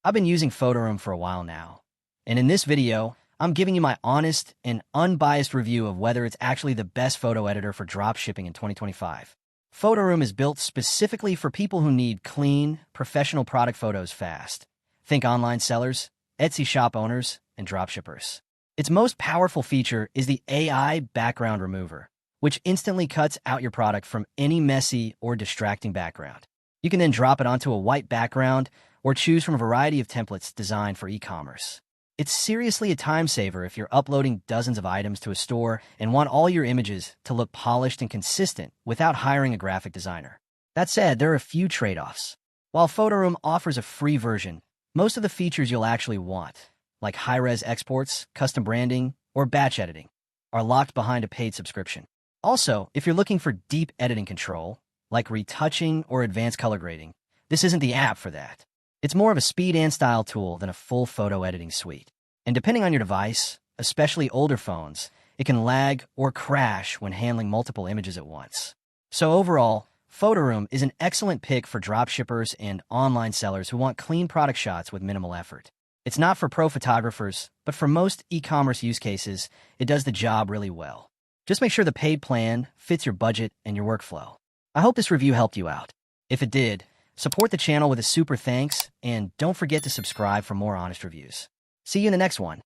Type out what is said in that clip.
I've been using Photoroom for a while now, and in this video, I'm giving you my honest and unbiased review of whether it's actually the best photo editor for dropshipping in 2025. Photoroom is built specifically for people who need clean, professional product photos fast. Think online sellers, Etsy shop owners, and dropshippers. Its most powerful feature is the AI background remover, which instantly cuts out your product from any messy or distracting background. You can then drop it onto a white background or choose from a variety of templates designed for e-commerce. It's seriously a time saver if you're uploading dozens of items to a store and want all your images to look polished and consistent without hiring a graphic designer. That said, there are a few trade-offs. While Photoroom offers a free version, most of the features you'll actually want, like high-res exports, custom branding, or batch editing, are locked behind a paid subscription. Also, if you're looking for deep editing control, like retouching or advanced color grading, this isn't the app for that. It's more of a speed and style tool than a full photo editing suite. And depending on your device, especially older phones, it can lag or crash when handling multiple images at once. So overall, Photoroom is an excellent pick for dropshippers and online sellers who want clean product shots with minimal effort. It's not for pro photographers, but for most e-commerce use cases, it does the job really well. Just make sure the paid plan fits your budget and your workflow. I hope this review helped you out. If it did, support the channel with a super thanks, and don't forget to subscribe for more honest reviews. See you in the next one.